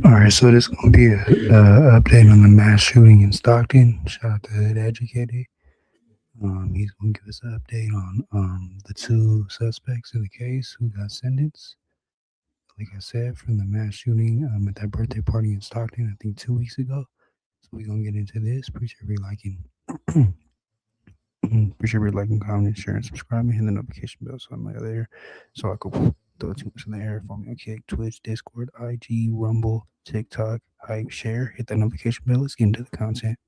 All right, so this is gonna be a update on the mass shooting in Stockton. Shout out to Hood Educated. He's gonna give us an update on the two suspects in the case who got sentenced. Like I said, from the mass shooting at that birthday party in Stockton, I think 2 weeks ago. So we're gonna get into this. Appreciate every liking. Appreciate every liking, comment, share, and subscribe, and hit the notification bell so I'm not there. So I could throw too much in the air for me. Okay, Twitch, Discord, IG, Rumble, TikTok, hype, share, hit that notification bell. Let's get into the content.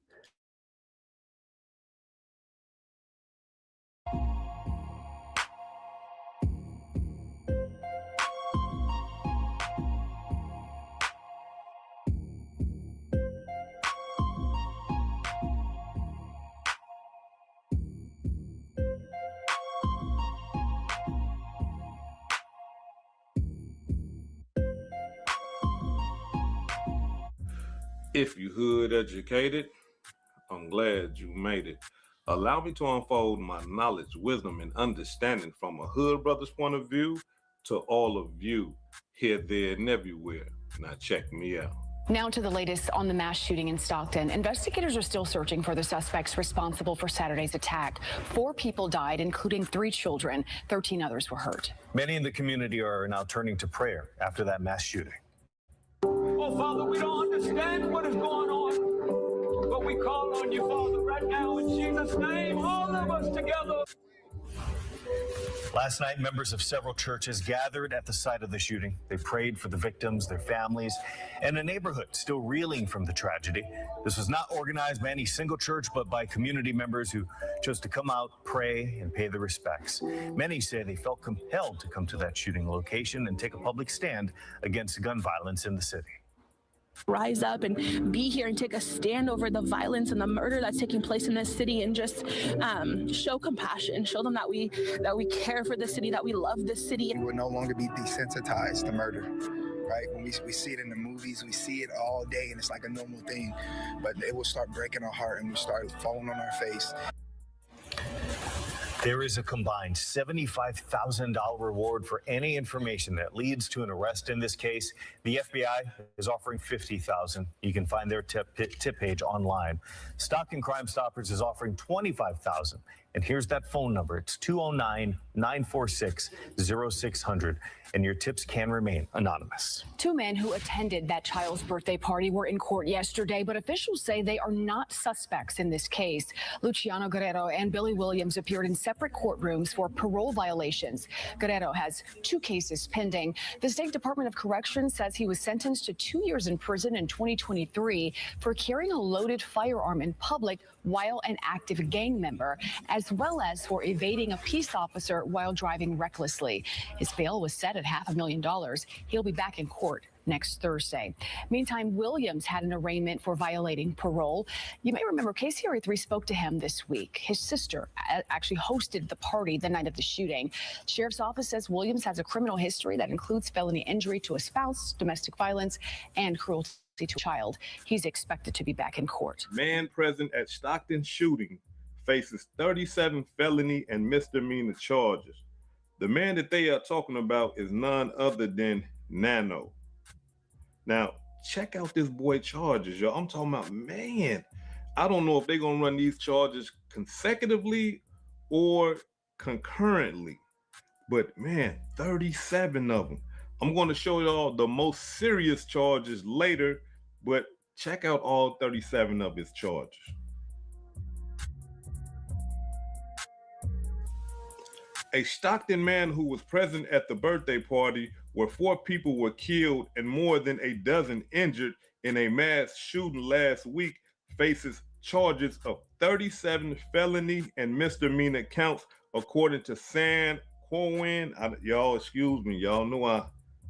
If you hood educated, I'm glad you made it. Allow me to unfold my knowledge, wisdom, and understanding from a hood brother's point of view to all of you here, there, and everywhere. Now check me out. Now to the latest on the mass shooting in Stockton. Investigators are still searching for the suspects responsible for Saturday's attack. 4 people died, including 3 children. 13 others were hurt. Many in the community are now turning to prayer after that mass shooting. Oh, Father, we don't understand what is going on, but we call on you, Father, right now in Jesus' name, all of us together. Last night, members of several churches gathered at the site of the shooting. They prayed for the victims, their families, and a neighborhood still reeling from the tragedy. This was not organized by any single church, but by community members who chose to come out, pray, and pay their respects. Many say they felt compelled to come to that shooting location and take a public stand against gun violence in the city. Rise up and be here and take a stand over the violence and the murder that's taking place in this city, and just show compassion, show them that we care for the city, that we love this city. We will no longer be desensitized to murder, right? When we see it in the movies, we see it all day and it's like a normal thing, but it will start breaking our heart and we start falling on our face. There is a combined $75,000 reward for any information that leads to an arrest in this case. The FBI is offering $50,000. You can find their tip page online. Stockton Crime Stoppers is offering $25,000. And here's that phone number. It's 209-946-0600. And your tips can remain anonymous. 2 men who attended that child's birthday party were in court yesterday, but officials say they are not suspects in this case. Luciano Guerrero and Billy Williams appeared in separate courtrooms for parole violations. Guerrero has 2 cases pending. The State Department of Corrections says he was sentenced to 2 years in prison in 2023 for carrying a loaded firearm in public while an active gang member, as well as for evading a peace officer while driving recklessly. His bail was set at $500,000. He'll be back in court next Thursday. Meantime, Williams had an arraignment for violating parole. You may remember KCRA3 spoke to him this week. His sister actually hosted the party the night of the shooting. Sheriff's office says Williams has a criminal history that includes felony injury to a spouse, domestic violence, and cruelty to a child. He's expected to be back in court. Man present at Stockton shooting faces 37 felony and misdemeanor charges. The man that they are talking about is none other than Nano. Now, check out this boy charges, y'all. I'm talking about, man, I don't know if they're going to run these charges consecutively or concurrently. But man, 37 of them. I'm going to show y'all the most serious charges later, but check out all 37 of his charges. A Stockton man who was present at the birthday party where 4 people were killed and more than a dozen injured in a mass shooting last week faces charges of 37 felony and misdemeanor counts according to San Quentin. Y'all excuse me, y'all know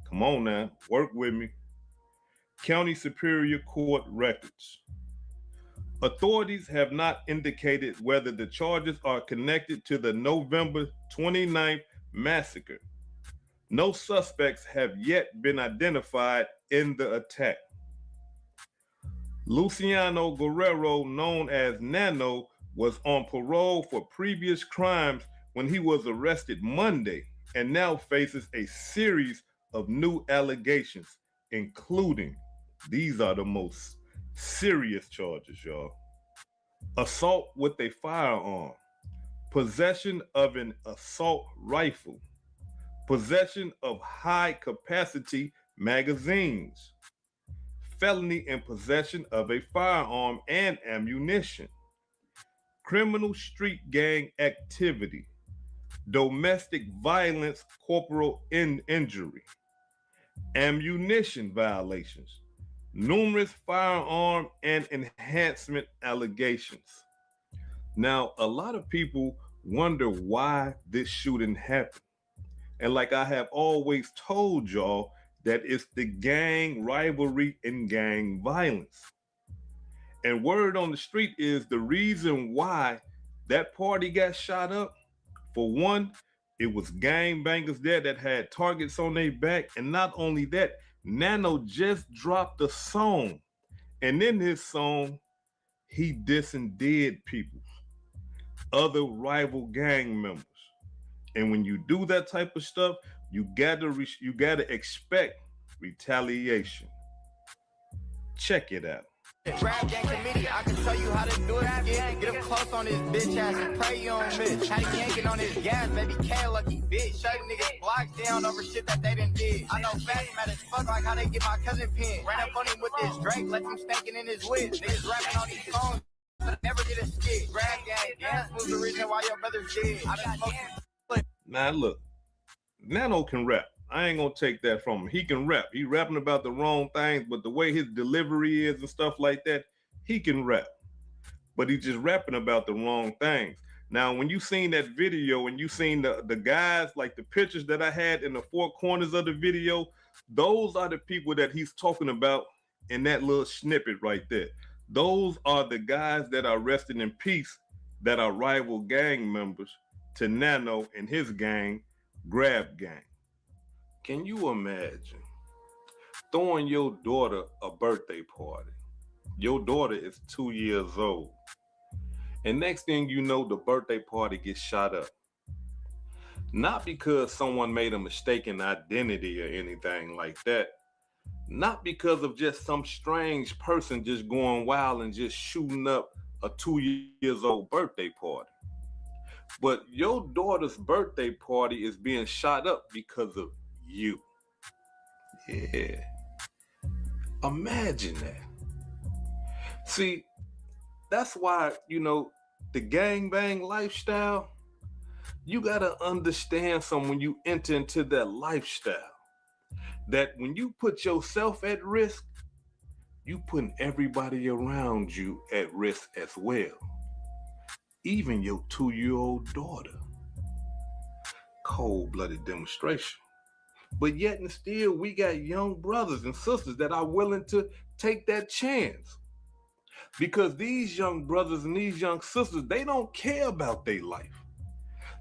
come on now, work with me. County Superior Court records. Authorities have not indicated whether the charges are connected to the November 29th massacre. No suspects have yet been identified in the attack. Luciano Guerrero, known as Nano, was on parole for previous crimes when he was arrested Monday and now faces a series of new allegations, including, these are the most serious charges, y'all. Assault with a firearm, possession of an assault rifle, possession of high-capacity magazines, felony in possession of a firearm and ammunition, criminal street gang activity, domestic violence corporal injury, ammunition violations, numerous firearm and enhancement allegations. Now, a lot of people wonder why this shooting happened. And like I have always told y'all, that it's the gang rivalry and gang violence. And word on the street is the reason why that party got shot up. For one, it was gang bangers there that had targets on their back. And not only that, Nano just dropped a song. And in his song, he dissing dead people, other rival gang members. And when you do that type of stuff, you gotta expect retaliation. Check it out. Rap gang committee, I can show you how to do it again. Get him close on this bitch ass and pray you don't miss. How he yanking on his gas, baby K lucky bitch. Shut niggas blocks down over shit that they done did. I know fast mad as fuck like how they get my cousin pinned. Ran up on him with this Drake, left him stankin' in his whip. Niggas rapping on these phones, never get a skit. Rap gang, dance was the reason why your brother's dead. I been smoking. Now look, Nano can rap. I ain't gonna take that from him. He can rap. He rapping about the wrong things, but the way his delivery is and stuff like that, he can rap. But he's just rapping about the wrong things. Now, when you seen that video and you seen the guys, like the pictures that I had in the 4 corners of the video, those are the people that he's talking about in that little snippet right there. Those are the guys that are resting in peace, that are rival gang members to Nano and his gang, Grab Gang. Can you imagine throwing your daughter a birthday party? Your daughter is 2 years old. And next thing you know, the birthday party gets shot up. Not because someone made a mistaken identity or anything like that. Not because of just some strange person just going wild and just shooting up a 2 years old birthday party. But your daughter's birthday party is being shot up because of you. Yeah. Imagine that. See, that's why, the gangbang lifestyle, you gotta understand something when you enter into that lifestyle. That when you put yourself at risk, you putting everybody around you at risk as well. Even your 2-year-old daughter. Cold-blooded demonstration. But yet and still, we got young brothers and sisters that are willing to take that chance. Because these young brothers and these young sisters, they don't care about their life.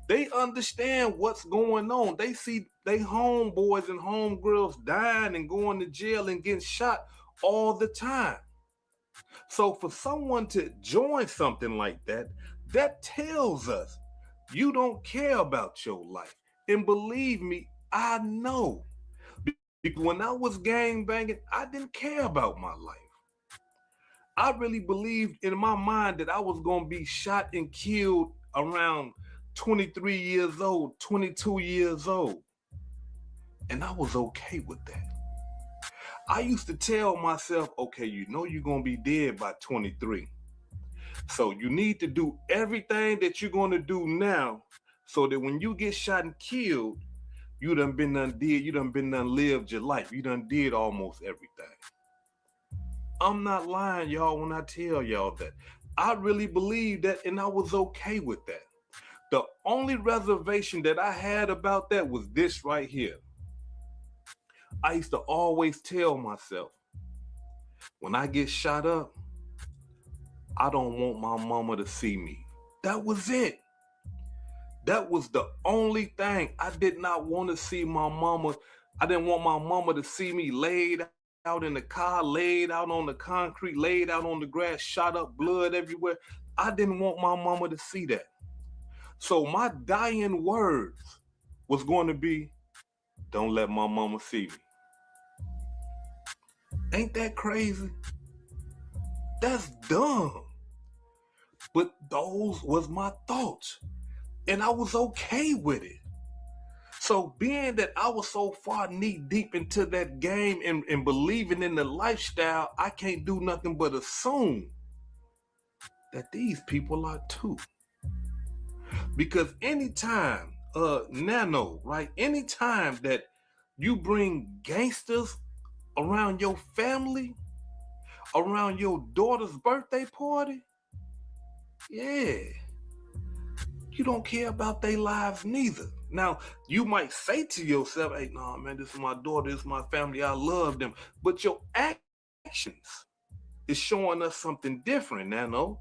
They understand what's going on. They see they homeboys and homegirls dying and going to jail and getting shot all the time. So for someone to join something like that, that tells us you don't care about your life. And believe me, I know. Because when I was gang banging, I didn't care about my life. I really believed in my mind that I was going to be shot and killed around 23 years old, 22 years old. And I was okay with that. I used to tell myself, okay, you know you're going to be dead by 23. So you need to do everything that you're going to do now so that when you get shot and killed, you done lived your life. You done did almost everything. I'm not lying, y'all, when I tell y'all that. I really believe that, and I was okay with that. The only reservation that I had about that was this right here. I used to always tell myself, when I get shot up, I don't want my mama to see me. That was it. That was the only thing. I did not want to see my mama. I didn't want my mama to see me laid out in the car, laid out on the concrete, laid out on the grass, shot up, blood everywhere. I didn't want my mama to see that. So my dying words was going to be, don't let my mama see me. Ain't that crazy? That's dumb. But those was my thoughts. And I was okay with it. So being that I was so far knee deep into that game and believing in the lifestyle, I can't do nothing but assume that these people are too. Because anytime, Nano, right? Anytime that you bring gangsters around your family, around your daughter's birthday party, yeah, you don't care about their lives neither. Now, you might say to yourself, hey, no, man, this is my daughter, this is my family, I love them. But your actions is showing us something different, Nano.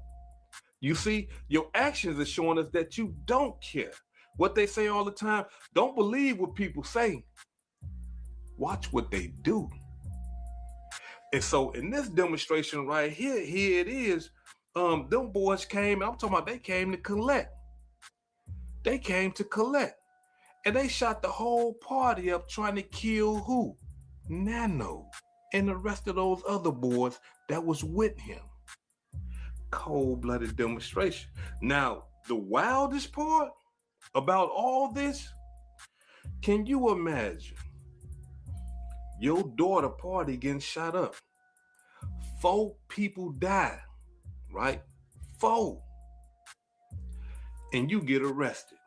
You see, your actions are showing us that you don't care. What they say all the time, don't believe what people say. Watch what they do. And so in this demonstration right here, here it is. Them boys came, I'm talking about they came to collect. They came to collect. And they shot the whole party up trying to kill who? Nano and the rest of those other boys that was with him. Cold-blooded demonstration. Now, the wildest part about all this, can you imagine your daughter party getting shot up? 4 people die, right? 4. And you get arrested.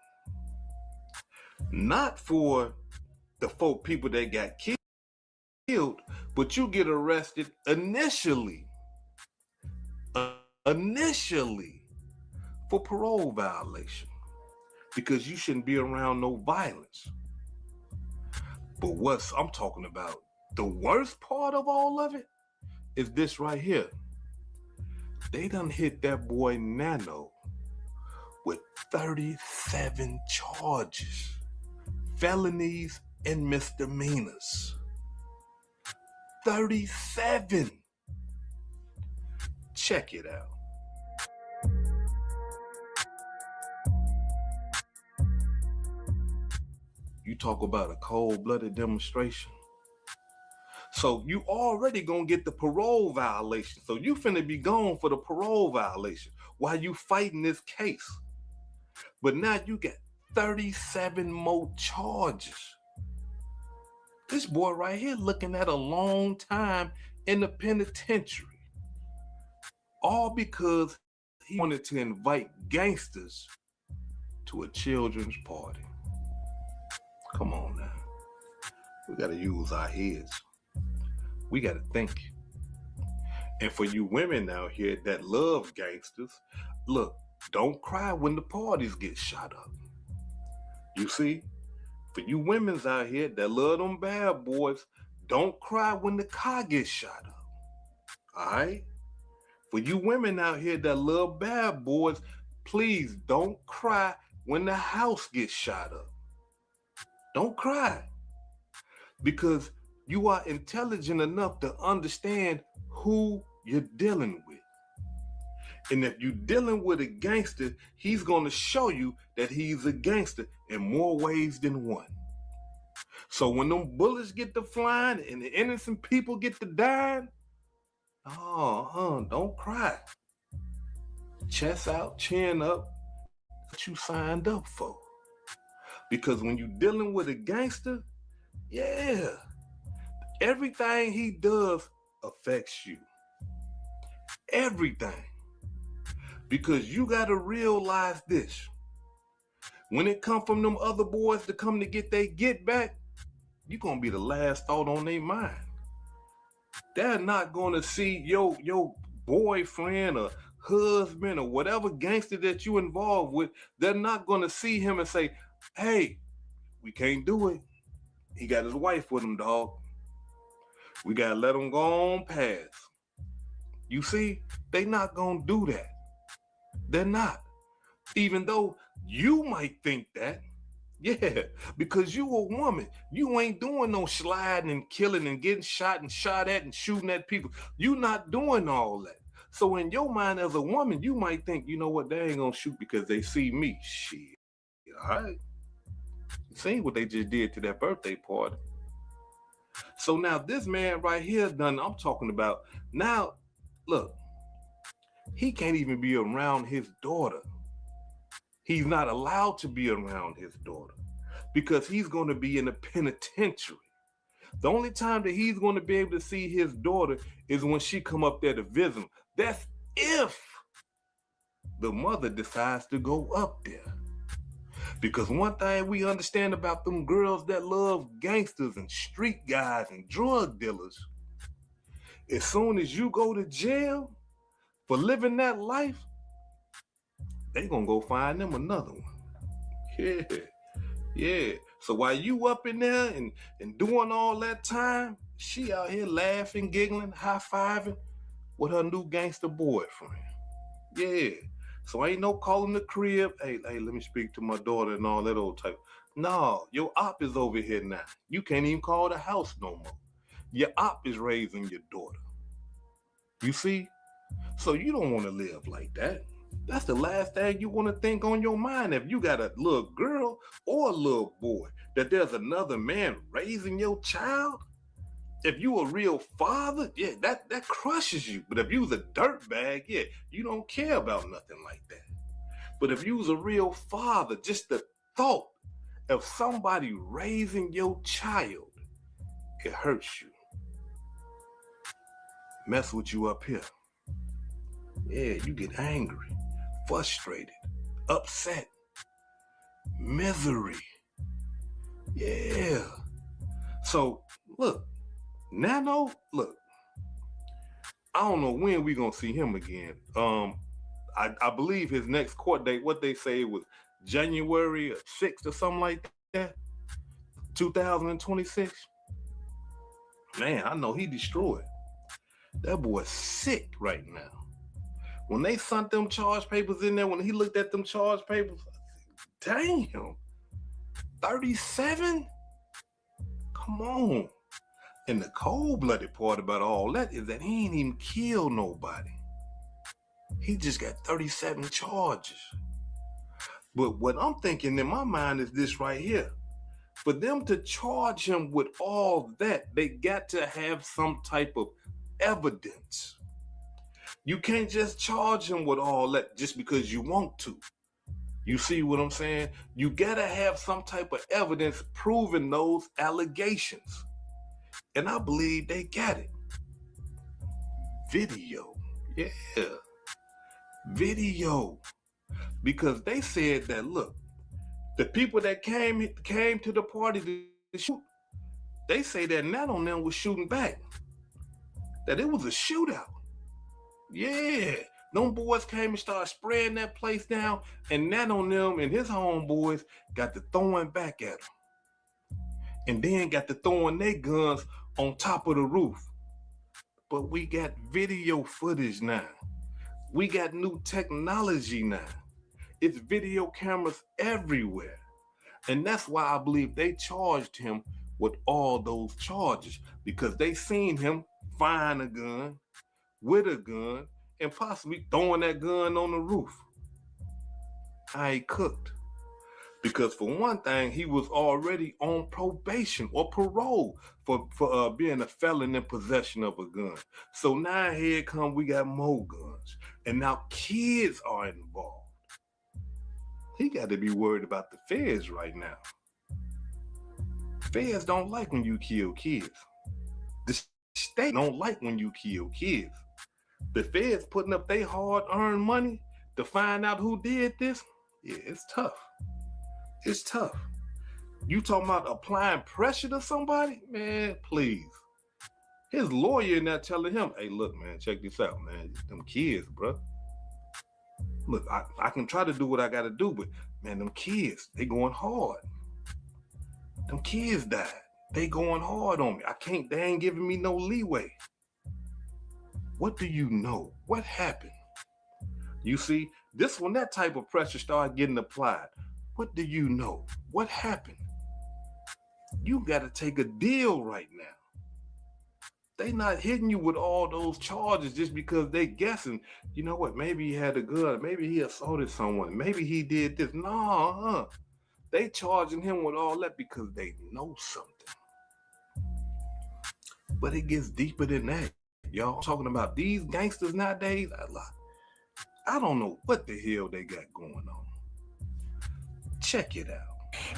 Not for the 4 people that got killed, but you get arrested initially for parole violation because you shouldn't be around no violence. But what I'm talking about, the worst part of all of it is this right here. They done hit that boy Nano with 37 charges, felonies and misdemeanors. 37. Check it out. You talk about a cold-blooded demonstration. So you already gonna get the parole violation. So you finna be gone for the parole violation while you fighting this case. But now you got 37 more charges. This boy right here looking at a long time in the penitentiary. All because he wanted to invite gangsters to a children's party. Come on now. We gotta use our heads. We gotta think. And for you women out here that love gangsters, look, don't cry when the parties get shot up. You see? For you women's out here that love them bad boys, don't cry when the car gets shot up. All right? For you women out here that love bad boys, please don't cry when the house gets shot up. Don't cry. Because you are intelligent enough to understand who you're dealing with. And if you're dealing with a gangster, he's going to show you that he's a gangster in more ways than one. So when them bullets get to flying and the innocent people get to dying, Oh, don't cry. Chest out, chin up. What you signed up for. Because when you're dealing with a gangster, yeah, everything he does affects you. Everything. Because you got to realize this. When it come from them other boys to come to get they get back, you're going to be the last thought on their mind. They're not going to see your boyfriend or husband or whatever gangster that you involved with. They're not going to see him and say, hey, we can't do it. He got his wife with him, dog. We got to let him go on past. You see, they not going to do that. They're not. Even though you might think that. Yeah, because you a woman. You ain't doing no sliding and killing and getting shot at and shooting at people. You not doing all that. So in your mind as a woman, you might think, you know what, they ain't gonna shoot because they see me. Shit, all right. You seen what they just did to that birthday party. So now this man right here I'm talking about. Now, look, he can't even be around his daughter. He's not allowed to be around his daughter because he's going to be in a penitentiary. The only time that he's going to be able to see his daughter is when she come up there to visit him. That's if the mother decides to go up there. Because one thing we understand about them girls that love gangsters and street guys and drug dealers, as soon as you go to jail for living that life, they gonna go find them another one. Yeah. So while you up in there and doing all that time, she out here laughing, giggling, high-fiving with her new gangster boyfriend. Yeah. So ain't no calling the crib. Hey, let me speak to my daughter and all that old type. No, your op is over here now. You can't even call the house no more. Your op is raising your daughter. You see? So you don't want to live like that. That's the last thing you want to think on your mind if you got a little girl or a little boy, that there's another man raising your child. If you a real father, yeah, that crushes you. But if you was a dirtbag, yeah, you don't care about nothing like that. But if you was a real father, just the thought of somebody raising your child, it hurts you. Mess with you up here. Yeah, you get angry, frustrated, upset, misery. Yeah. So, look, Nano, look, I don't know when we gonna see him again. I believe his next court date, what they say was January 6th or something like that, 2026. Man, I know he destroyed. That boy's sick right now. When they sent them charge papers in there, when he looked at them charge papers, damn, 37? Come on. And the cold-blooded part about all that is that he ain't even killed nobody. He just got 37 charges. But what I'm thinking in my mind is this right here. For them to charge him with all that, they got to have some type of evidence. You can't just charge him with all that just because you want to. You see what I'm saying? You gotta have some type of evidence proving those allegations. And I believe they got it. Video. Yeah. Video. Because they said that, look, the people that came to the party to shoot, they say that none of them was shooting back. That it was a shootout. Yeah. Them boys came and started spraying that place down, and none of them and his homeboys got to throwing back at him. And then got to throwing their guns on top of the roof. But we got video footage now. We got new technology now. It's video cameras everywhere. And that's why I believe they charged him with all those charges, because they seen him find a gun, with a gun, and possibly throwing that gun on the roof. I ain't cooked. Because for one thing, he was already on probation or parole for being a felon in possession of a gun. So now here come, we got more guns. And now kids are involved. He got to be worried about the feds right now. Feds don't like when you kill kids. The state don't like when you kill kids. The feds putting up their hard-earned money to find out who did this, yeah, it's tough. It's tough. You talking about applying pressure to somebody? Man, please. His lawyer in there telling him, hey, look, man, check this out, man. Them kids, bro. Look, I can try to do what I got to do, but, man, them kids, they going hard. Them kids died. They going hard on me. They ain't giving me no leeway. What do you know? What happened? You see, this when that type of pressure started getting applied. What do you know? What happened? You got to take a deal right now. They not hitting you with all those charges just because they guessing, you know what, maybe he had a gun, maybe he assaulted someone, maybe he did this. No, they charging him with all that because they know something. But it gets deeper than that. Y'all talking about these gangsters nowadays, I don't know what the hell they got going on. Check it out.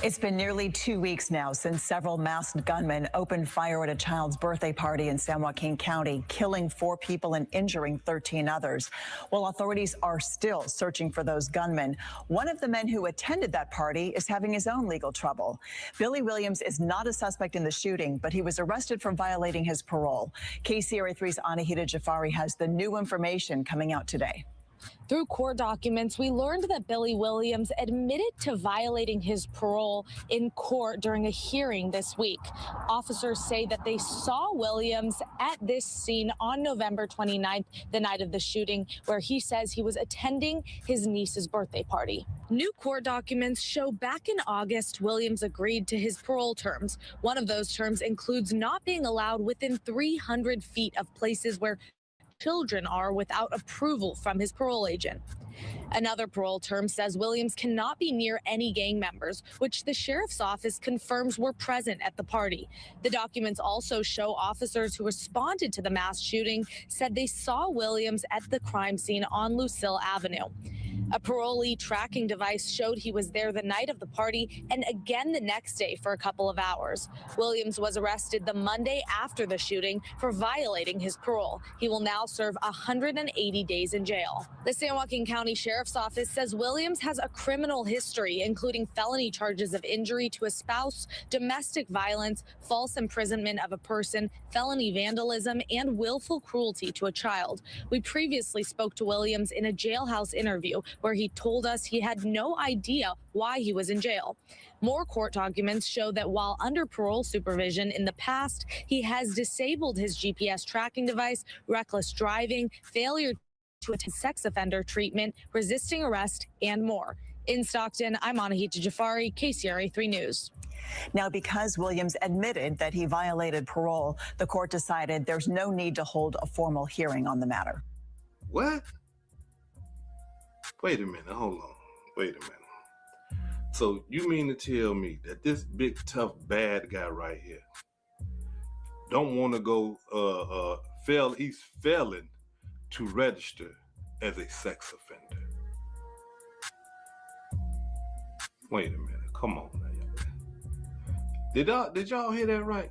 It's been nearly 2 weeks now since several masked gunmen opened fire at a child's birthday party in San Joaquin County, killing 4 people and injuring 13 others. While authorities are still searching for those gunmen, one of the men who attended that party is having his own legal trouble. Billy Williams is not a suspect in the shooting, but he was arrested for violating his parole. KCRA 3's Anahita Jafari has the new information coming out today. Through court documents, we learned that Billy Williams admitted to violating his parole in court during a hearing this week. Officers say that they saw Williams at this scene on November 29th, the night of the shooting, where he says he was attending his niece's birthday party. New court documents show back in August, Williams agreed to his parole terms. One of those terms includes not being allowed within 300 feet of places where children are without approval from his parole agent. Another parole term says Williams cannot be near any gang members, which the sheriff's office confirms were present at the party. The documents also show officers who responded to the mass shooting said they saw Williams at the crime scene on Lucille Avenue. A parolee tracking device showed he was there the night of the party and again the next day for a couple of hours. Williams was arrested the Monday after the shooting for violating his parole. He will now serve 180 days in jail. The San Joaquin County Sheriff's Office says Williams has a criminal history, including felony charges of injury to a spouse, domestic violence, false imprisonment of a person, felony vandalism, and willful cruelty to a child. We previously spoke to Williams in a jailhouse interview where he told us he had no idea why he was in jail. More court documents show that while under parole supervision in the past, he has disabled his GPS tracking device, reckless driving, failure to attend sex offender treatment, resisting arrest, and more. In Stockton, I'm Anahita Jafari, KCRA 3 News. Now, because Williams admitted that he violated parole, the court decided there's no need to hold a formal hearing on the matter. What? Wait a minute, hold on. Wait a minute. So you mean to tell me that this big, tough, bad guy right here don't want to go, he's failing to register as a sex offender? Wait a minute, come on now. Did y'all hear that right?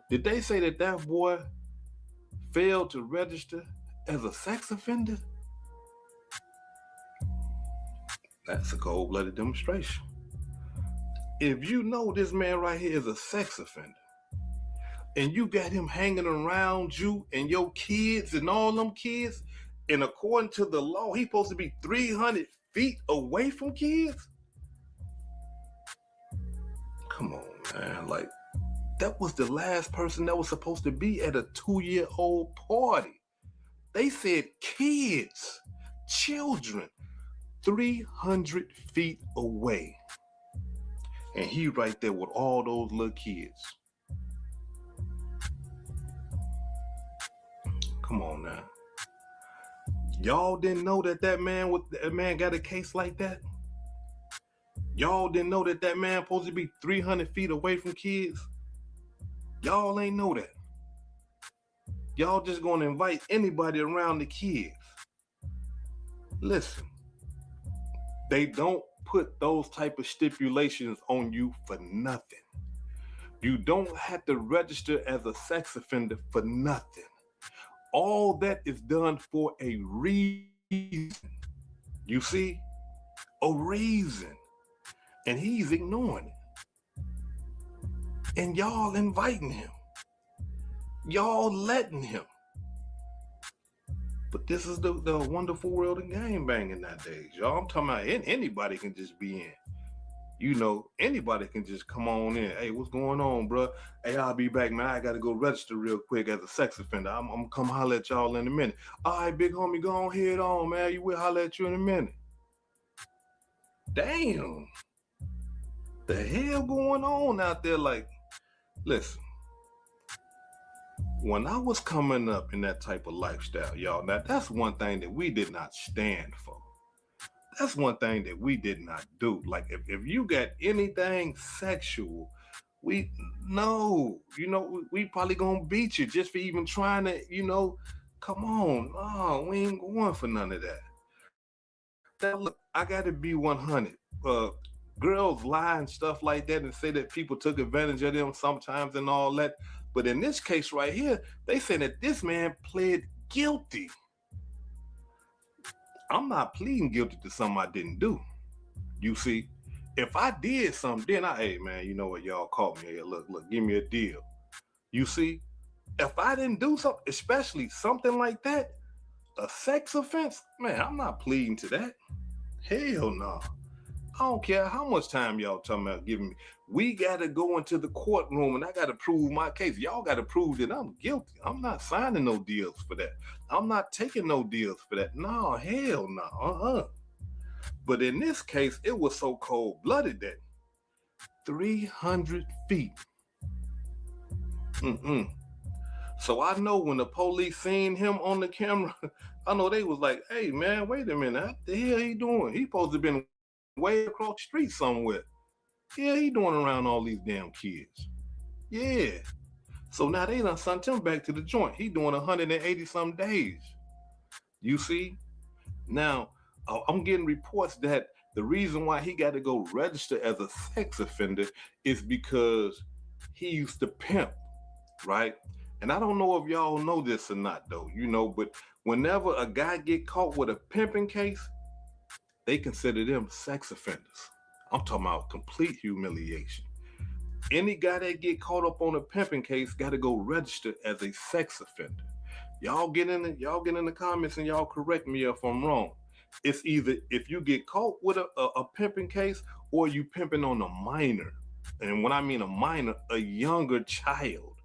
Did they say that boy failed to register as a sex offender? That's a cold-blooded demonstration. If you know this man right here is a sex offender, and you got him hanging around you and your kids and all them kids, and according to the law, he's supposed to be 300 feet away from kids? Come on, man. Like, that was the last person that was supposed to be at a 2-year-old party. They said kids, children, 300 feet away. And he right there with all those little kids. Come on now. Y'all didn't know that man got a case like that? Y'all didn't know that man supposed to be 300 feet away from kids? Y'all ain't know that. Y'all just gonna invite anybody around the kids. Listen, they don't put those type of stipulations on you for nothing. You don't have to register as a sex offender for nothing. All that is done for a reason. You see? A reason. And he's ignoring it. And y'all inviting him. Y'all letting him. But this is the wonderful world of game banging nowadays, y'all. I'm talking about anybody can just be in. You know, anybody can just come on in. Hey, what's going on, bro? Hey, I'll be back, man. I got to go register real quick as a sex offender. I'm going to come holler at y'all in a minute. All right, big homie, go on head on, man. You will holler at you in a minute. Damn. The hell going on out there? Like, listen. When I was coming up in that type of lifestyle, y'all, now that's one thing that we did not stand for. That's one thing that we did not do. Like, if you got anything sexual, we probably gonna beat you just for even trying to, come on. No, we ain't going for none of that. Now, look, I gotta be 100. Girls lie and stuff like that and say that people took advantage of them sometimes and all that. But in this case right here, they say that this man pled guilty. I'm not pleading guilty to something I didn't do. You see, if I did something, then hey man, you know what, y'all caught me here. Look, give me a deal. You see, if I didn't do something, especially something like that, a sex offense, man, I'm not pleading to that. Hell no. I don't care how much time y'all talking about giving me. We got to go into the courtroom and I got to prove my case. Y'all got to prove that I'm guilty. I'm not signing no deals for that. I'm not taking no deals for that. No, hell no. But in this case, it was so cold-blooded that 300 feet. So I know when the police seen him on the camera, I know they was like, hey man, wait a minute. What the hell he doing? He supposed to have been way across the street somewhere. Yeah, he doing around all these damn kids. Yeah. So now they done sent him back to the joint. He doing 180 some days. You see? Now, I'm getting reports that the reason why he got to go register as a sex offender is because he used to pimp, right? And I don't know if y'all know this or not though, but whenever a guy get caught with a pimping case, they consider them sex offenders. I'm talking about complete humiliation. Any guy that get caught up on a pimping case got to go register as a sex offender. Y'all get in the comments and y'all correct me if I'm wrong. It's either if you get caught with a pimping case or you pimping on a minor. And when I mean a minor, a younger child.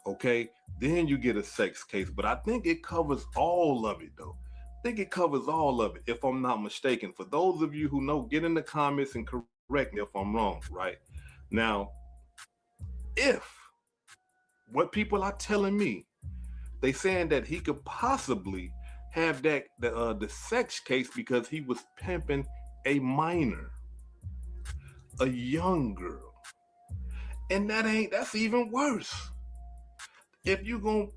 Okay, then you get a sex case. But I think it covers all of it though. I think it covers all of it, if I'm not mistaken. For those of you who know, get in the comments and correct me if I'm wrong, right? Now, if what people are telling me, they saying that he could possibly have the sex case because he was pimping a minor, a young girl. And that's even worse. If you gonna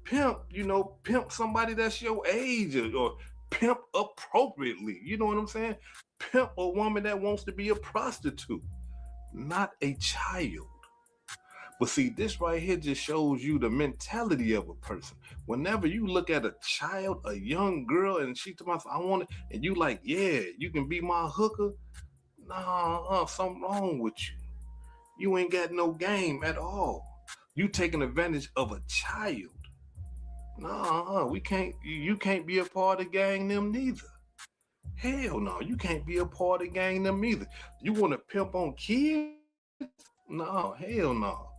pimp somebody that's your age or pimp appropriately, you know what I'm saying? Pimp a woman that wants to be a prostitute, not a child. But see, this right here just shows you the mentality of a person. Whenever you look at a child, a young girl, and she tells me, I want it, and you like, yeah, you can be my hooker. Nah, something wrong with you. You ain't got no game at all. You taking advantage of a child. Nah, you can't be a part of gang them neither. Hell no, you can't be a part of gang them either. You want to pimp on kids? No, hell no.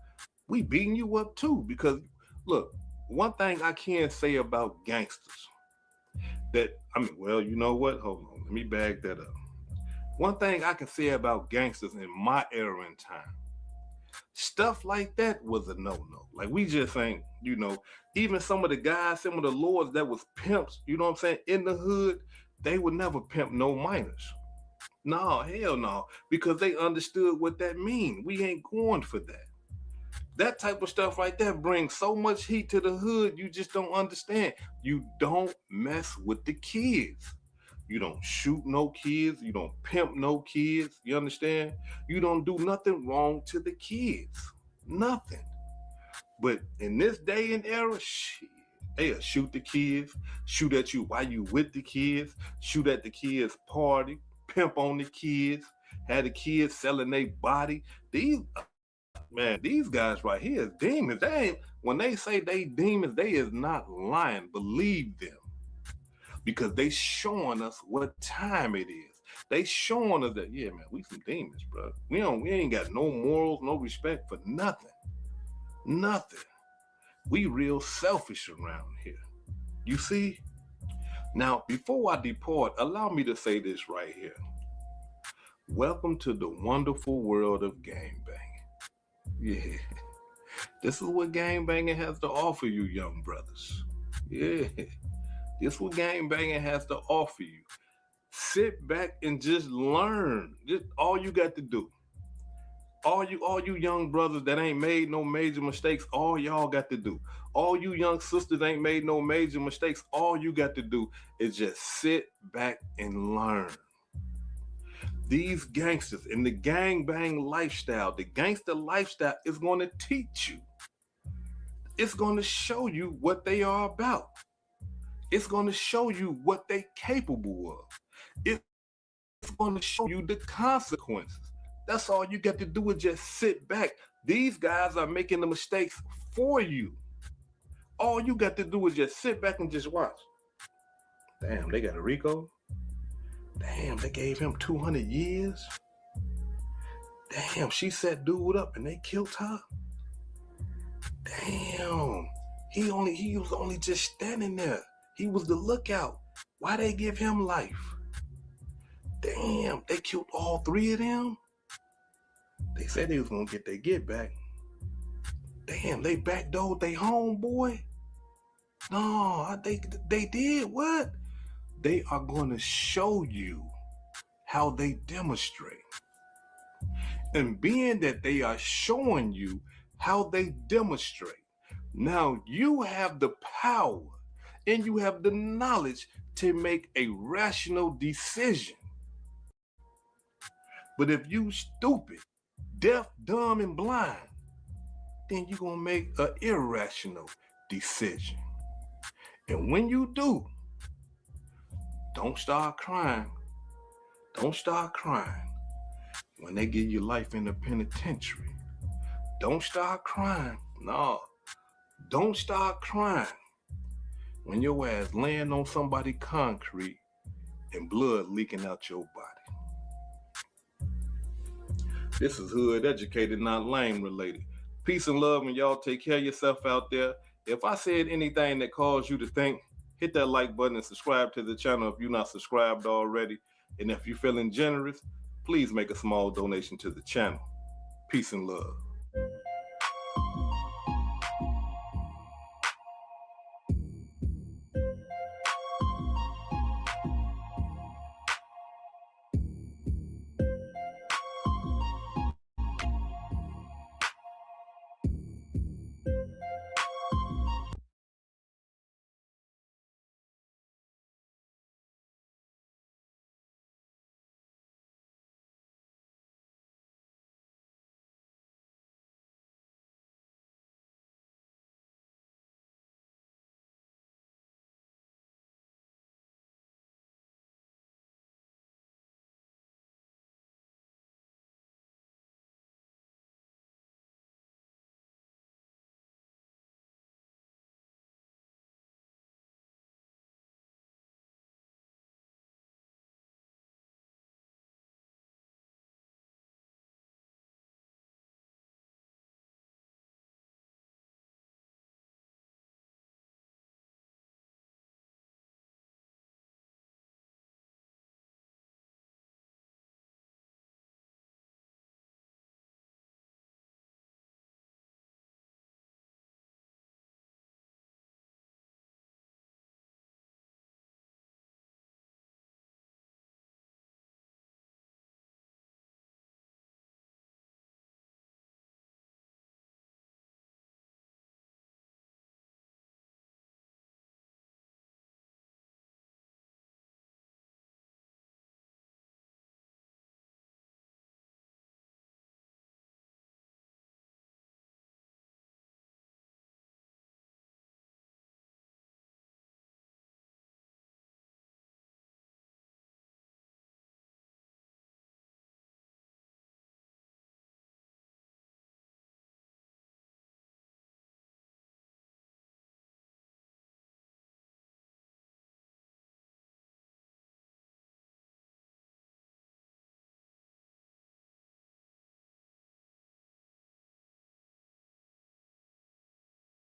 We beating you up too, because look, one thing I can say about gangsters well, you know what? Hold on, let me bag that up. One thing I can say about gangsters in my era and time, stuff like that was a no-no. Like we just ain't, even some of the guys, some of the lords that was pimps, you know what I'm saying, in the hood, they would never pimp no minors. No, hell no, because they understood what that mean. We ain't going for that. That type of stuff right there brings so much heat to the hood, you just don't understand. You don't mess with the kids. You don't shoot no kids. You don't pimp no kids. You understand? You don't do nothing wrong to the kids. Nothing. But in this day and era, shit, they'll shoot the kids, shoot at you while you with the kids, shoot at the kids' party, pimp on the kids, have the kids selling their body. These Man, these guys right here is demons. They ain't, when they say they demons, they is not lying. Believe them. Because they showing us what time it is. They showing us that, yeah, man, we some demons, bro. We ain't got no morals, no respect for nothing. Nothing. We real selfish around here. You see? Now, before I depart, allow me to say this right here. Welcome to the wonderful world of gangbanging. Yeah. This is what gangbanging has to offer you, young brothers. Yeah. This is what gangbanging has to offer you. Sit back and just learn. Just all you got to do. All you young brothers that ain't made no major mistakes, all y'all got to do. All you young sisters ain't made no major mistakes, all you got to do is just sit back and learn. These gangsters in the gangbang lifestyle, the gangster lifestyle is going to teach you. It's going to show you what they are about. It's going to show you what they capable of. It's going to show you the consequences. That's all you got to do is just sit back. These guys are making the mistakes for you. All you got to do is just sit back and just watch. Damn, they got a Rico. Damn, they gave him 200 years. Damn, she set dude up and they killed her. Damn, he was only just standing there. He was the lookout. Why they give him life? Damn, they killed all three of them. They said they was gonna get their get back. Damn, they backdoored they homeboy. No, they did what? They are gonna show you how they demonstrate. And being that they are showing you how they demonstrate, now you have the power and you have the knowledge to make a rational decision. But if you stupid, deaf, dumb, and blind, then you're gonna make an irrational decision. And when you do, don't start crying. Don't start crying when they give you life in the penitentiary. Don't start crying. No, don't start crying when your ass laying on somebody's concrete and blood leaking out your body. This is Hood Educated, not Lame Related. Peace and love, and y'all take care of yourself out there. If I said anything that caused you to think, hit that like button and subscribe to the channel if you're not subscribed already. And if you're feeling generous, please make a small donation to the channel. Peace and love.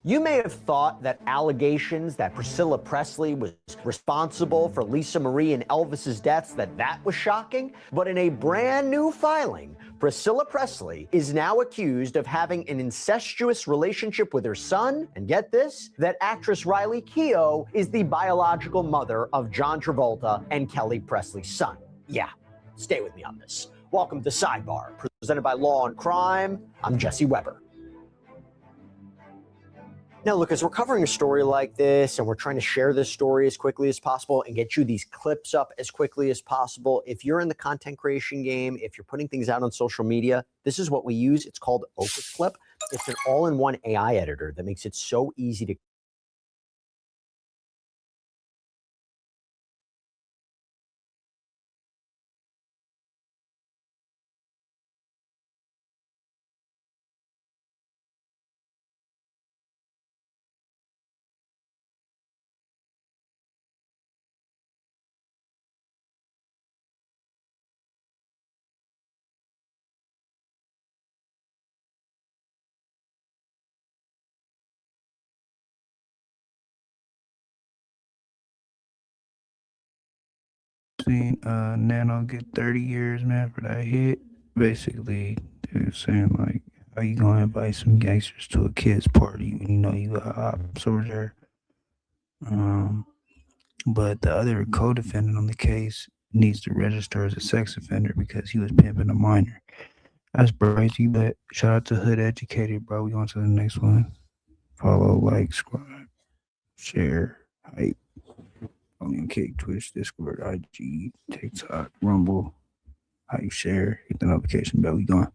You may have thought that allegations that Priscilla Presley was responsible for Lisa Marie and Elvis's deaths, that was shocking. But in a brand new filing, Priscilla Presley is now accused of having an incestuous relationship with her son. And get this, that actress Riley Keough is the biological mother of John Travolta and Kelly Presley's son. Yeah, stay with me on this. Welcome to Sidebar, presented by Law and Crime. I'm Jesse Weber. Now, look, as we're covering a story like this and we're trying to share this story as quickly as possible and get you these clips up as quickly as possible, if you're in the content creation game, if you're putting things out on social media, this is what we use. It's called Opus Clip. It's an all-in-one AI editor that makes it so easy to Seen Nano get 30 years, man, for that hit. Basically, they were saying, like, how you gonna invite some gangsters to a kid's party when you know you got ops over there? But the other co-defendant on the case needs to register as a sex offender because he was pimping a minor. That's crazy, but shout out to Hood Educated, bro. We on to the next one. Follow, like, subscribe, share, hype. On Kick, Twitch, Discord, IG, TikTok, Rumble. How you share, hit the notification bell. We going.